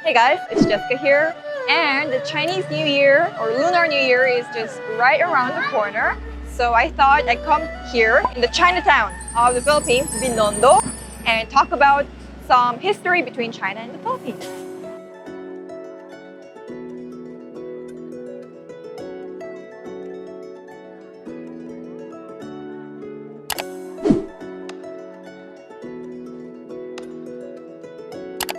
Hey guys, it's Jessica here, and the Chinese New Year or Lunar New Year is just right around the corner. So I thought I'd come here in the Chinatown of the Philippines, Binondo, and talk about some history between China and the Philippines.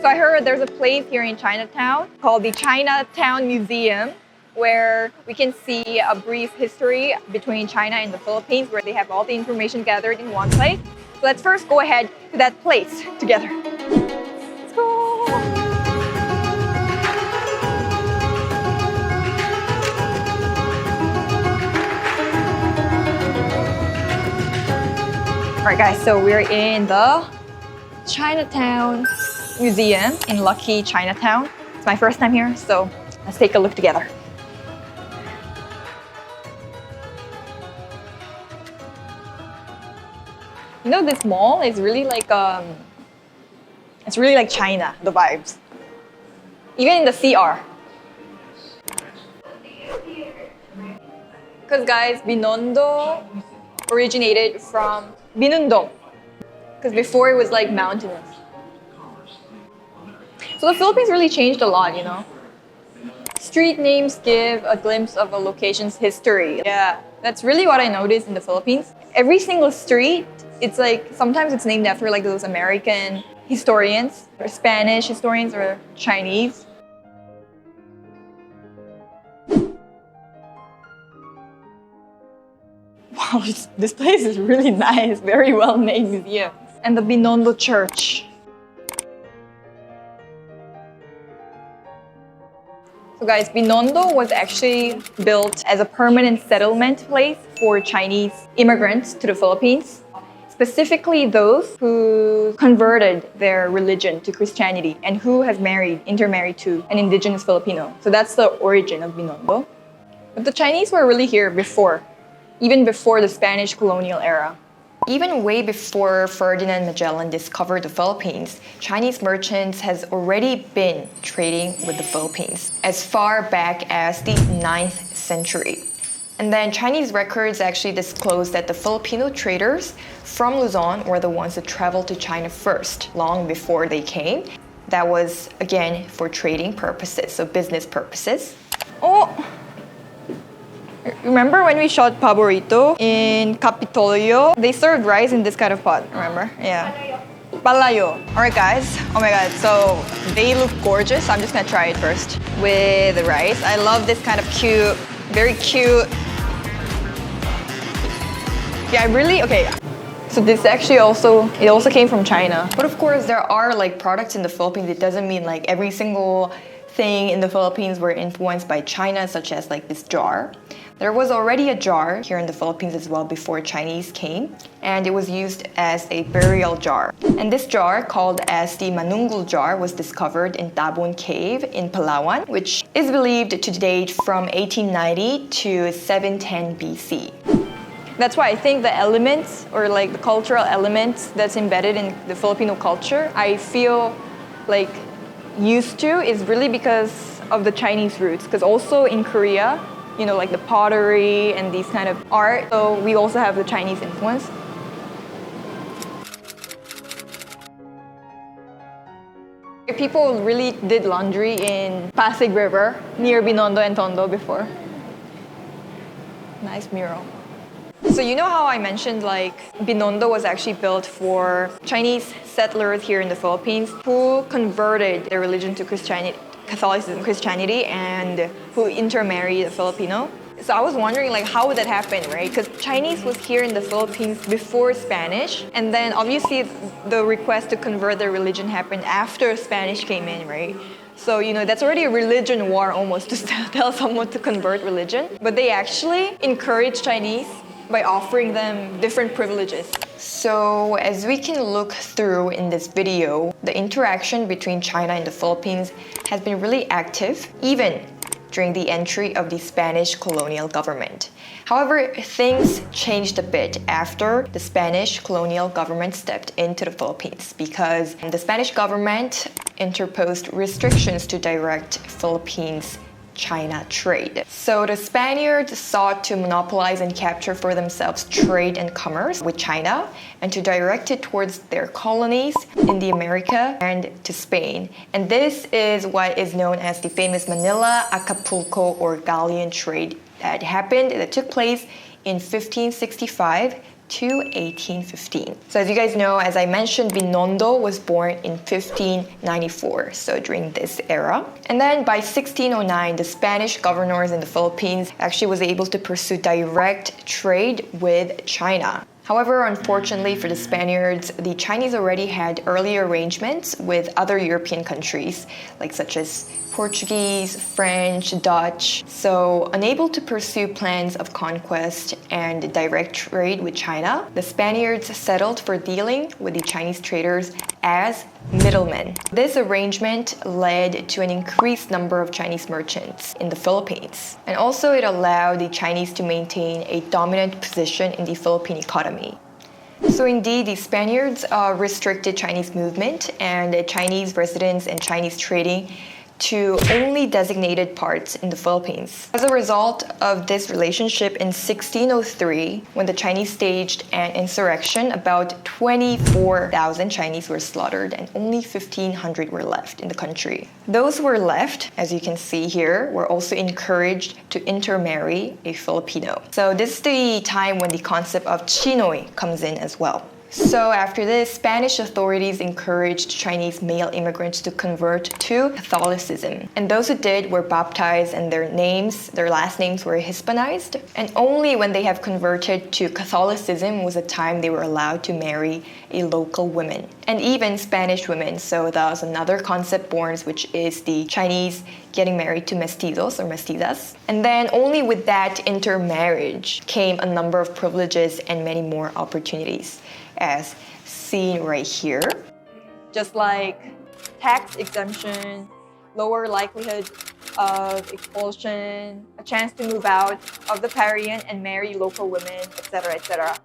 So I heard there's a place here in Chinatown called the Chinatown Museum where we can see a brief history between China and the Philippines where they have all the information gathered in one place. So let's first go ahead to that place together. Let's go! Alright guys, so we're in the Chinatown Museum in Lucky Chinatown. It's my first time here, so let's take a look together. You know, this mall is really like it's really like China, the vibes. Even in the CR. Because guys, Binondo originated from Binondo. Because before it was like mountainous. So the Philippines really changed a lot, you know. Street names give a glimpse of a location's history. Yeah, that's really what I noticed in the Philippines. Every single street, it's like, sometimes it's named after like those American historians, or Spanish historians, or Chinese. Wow, this place is really nice, very well-made museum. And the Binondo Church. So guys, Binondo was actually built as a permanent settlement place for Chinese immigrants to the Philippines, specifically those who converted their religion to Christianity and who have intermarried to an indigenous Filipino. So that's the origin of Binondo. But the Chinese were really here before, even before the Spanish colonial era. Even way before Ferdinand Magellan discovered the Philippines, Chinese merchants has already been trading with the Philippines as far back as the 9th century. And then Chinese records actually disclose that the Filipino traders from Luzon were the ones that traveled to China first, long before they came. That was, again, for trading purposes, so business purposes. Oh! Remember when we shot Paborito in Capitolio? They served rice in this kind of pot, remember? Yeah. Palayo. Alright guys, oh my god, so they look gorgeous. I'm just gonna try it first with the rice. I love this kind of cute, very cute. Yeah, okay. So this actually also came from China. But of course, there are like products in the Philippines. It doesn't mean like every single thing in the Philippines were influenced by China, such as like this jar. There was already a jar here in the Philippines as well before Chinese came, and it was used as a burial jar. And this jar, called as the Manunggul jar, was discovered in Tabon Cave in Palawan, which is believed to date from 1890 to 710 BC. That's why I think the elements, or like the cultural elements that's embedded in the Filipino culture, I feel like used to is really because of the Chinese roots. Because also in Korea, you know, like the pottery and these kind of art, so we also have the Chinese influence. People really did laundry in Pasig River near Binondo and Tondo before. Nice mural. So you know how I mentioned like Binondo was actually built for Chinese settlers here in the Philippines who converted their religion to Catholicism, Christianity, and who intermarried a Filipino. So I was wondering like how would that happen, right? Because Chinese was here in the Philippines before Spanish, and then obviously the request to convert their religion happened after Spanish came in, right? So, you know, that's already a religion war almost to tell someone to convert religion. But they actually encouraged Chinese by offering them different privileges. So as we can look through in this video, the interaction between China and the Philippines has been really active, even during the entry of the Spanish colonial government. However, things changed a bit after the Spanish colonial government stepped into the Philippines because the Spanish government interposed restrictions to direct Philippines-China trade. So the Spaniards sought to monopolize and capture for themselves trade and commerce with China and to direct it towards their colonies in the America and to Spain. And this is what is known as the famous Manila, Acapulco, or galleon trade that took place in 1565 to 1815. So as you guys know, as I mentioned, Binondo was born in 1594, so during this era. And then by 1609, the Spanish governors in the Philippines actually was able to pursue direct trade with China. However, unfortunately for the Spaniards, the Chinese already had early arrangements with other European countries, like such as Portuguese, French, Dutch. So unable to pursue plans of conquest and direct trade with China, the Spaniards settled for dealing with the Chinese traders as middlemen. This arrangement led to an increased number of Chinese merchants in the Philippines. And also it allowed the Chinese to maintain a dominant position in the Philippine economy. So indeed, the Spaniards restricted Chinese movement and Chinese residents and Chinese trading to only designated parts in the Philippines. As a result of this relationship, in 1603, when the Chinese staged an insurrection, about 24,000 Chinese were slaughtered and only 1,500 were left in the country. Those who were left, as you can see here, were also encouraged to intermarry a Filipino. So this is the time when the concept of Chinoy comes in as well. So after this, Spanish authorities encouraged Chinese male immigrants to convert to Catholicism. And those who did were baptized and their last names were Hispanized. And only when they have converted to Catholicism was the time they were allowed to marry a local woman. And even Spanish women. So that was another concept born, which is the Chinese getting married to mestizos or mestizas. And then only with that intermarriage came a number of privileges and many more opportunities, as seen right here. Just like tax exemption, lower likelihood of expulsion, a chance to move out of the parian and marry local women, etc., etc.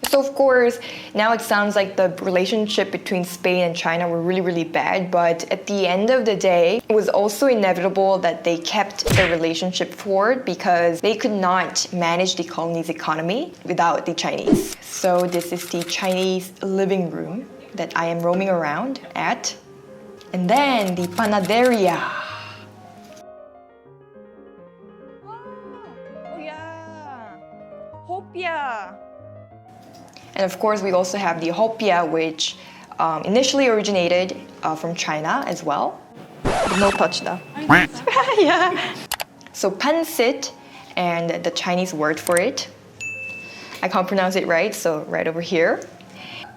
So of course, now it sounds like the relationship between Spain and China were really, really bad, but at the end of the day, it was also inevitable that they kept their relationship forward because they could not manage the colony's economy without the Chinese. So this is the Chinese living room that I am roaming around at. And then the panaderia. Oh yeah, hopia. And of course, we also have the hopia, which initially originated from China as well. No touch though. Yeah. So pancit, and the Chinese word for it, I can't pronounce it right, so right over here.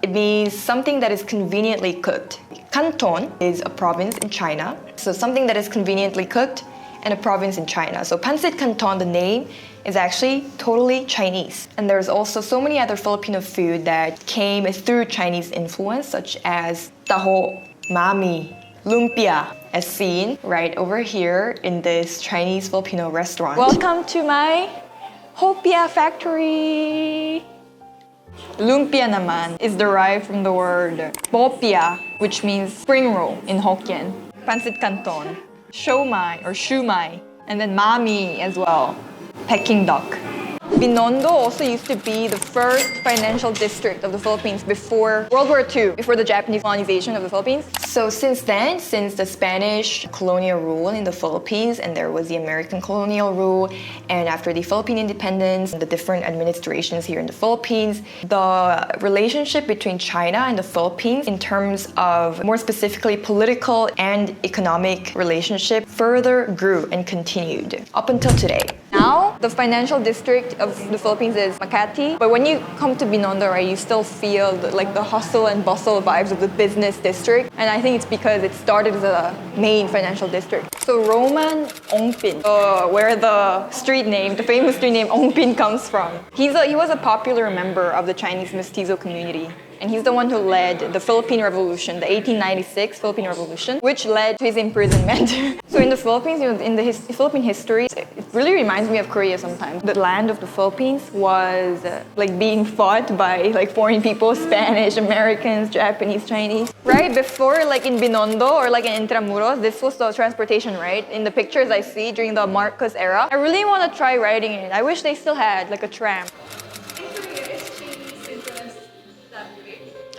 It means something that is conveniently cooked. Canton is a province in China, so something that is conveniently cooked and a province in China. So pancit canton, the name, is actually totally Chinese. And there's also so many other Filipino food that came through Chinese influence, such as taho, mami, lumpia, as seen right over here in this Chinese Filipino restaurant. Welcome to my hopia factory. Lumpia naman is derived from the word popia, which means spring roll in Hokkien. Pancit canton, siomai or shumai, and then mami as well, Peking duck. Binondo also used to be the first financial district of the Philippines before World War II, before the Japanese colonization of the Philippines. So since then, since the Spanish colonial rule in the Philippines, and there was the American colonial rule, and after the Philippine independence, the different administrations here in the Philippines, the relationship between China and the Philippines in terms of more specifically political and economic relationship further grew and continued up until today. Now, the financial district of the Philippines is Makati, but when you come to Binondo, right, you still feel the hustle and bustle vibes of the business district, and I think it's because it started as a main financial district. So Roman Ongpin, where the famous street name Ongpin comes from. He was a popular member of the Chinese mestizo community, And he's the one who led the Philippine Revolution, the 1896 Philippine Revolution, which led to his imprisonment. So in the Philippines, in the Philippine history, it really reminds me of Korea sometimes. The land of the Philippines was like being fought by like foreign people, Spanish, Americans, Japanese, Chinese. Right before, like in Binondo or like in Intramuros, this was the transportation, right? In the pictures I see during the Marcos era, I really want to try riding it. I wish they still had like a tram.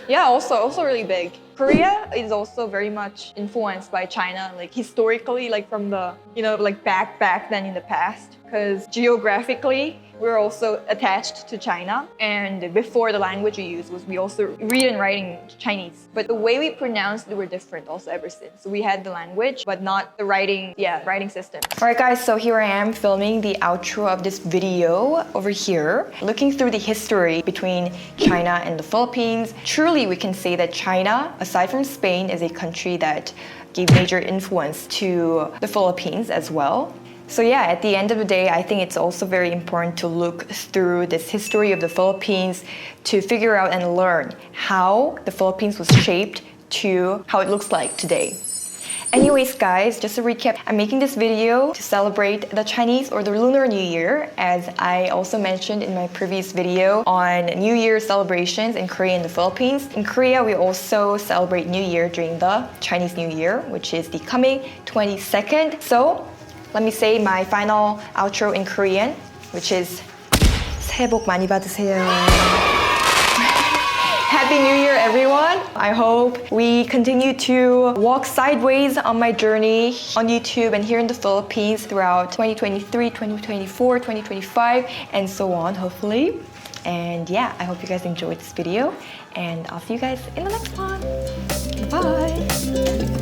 Yeah, also really big. Korea is also very much influenced by China, like historically, like from the, like back then in the past. Because geographically, we're also attached to China. And before, the language we used was we also read and write in Chinese. But the way we pronounced it were different also ever since. So we had the language, but not the writing system. All right, guys, so here I am filming the outro of this video over here. Looking through the history between China and the Philippines, truly we can say that China, aside from Spain, is a country that gave major influence to the Philippines as well. So yeah, at the end of the day, I think it's also very important to look through this history of the Philippines to figure out and learn how the Philippines was shaped to how it looks like today. Anyways, guys, just to recap, I'm making this video to celebrate the Chinese or the Lunar New Year, as I also mentioned in my previous video on New Year celebrations in Korea and the Philippines. In Korea, we also celebrate New Year during the Chinese New Year, which is the coming 22nd. So let me say my final outro in Korean, which is 새해 복 많이 받으세요. Happy New Year, everyone. I hope we continue to walk sideways on my journey on YouTube and here in the Philippines throughout 2023, 2024, 2025, and so on, hopefully. And yeah, I hope you guys enjoyed this video, and I'll see you guys in the next one. Bye.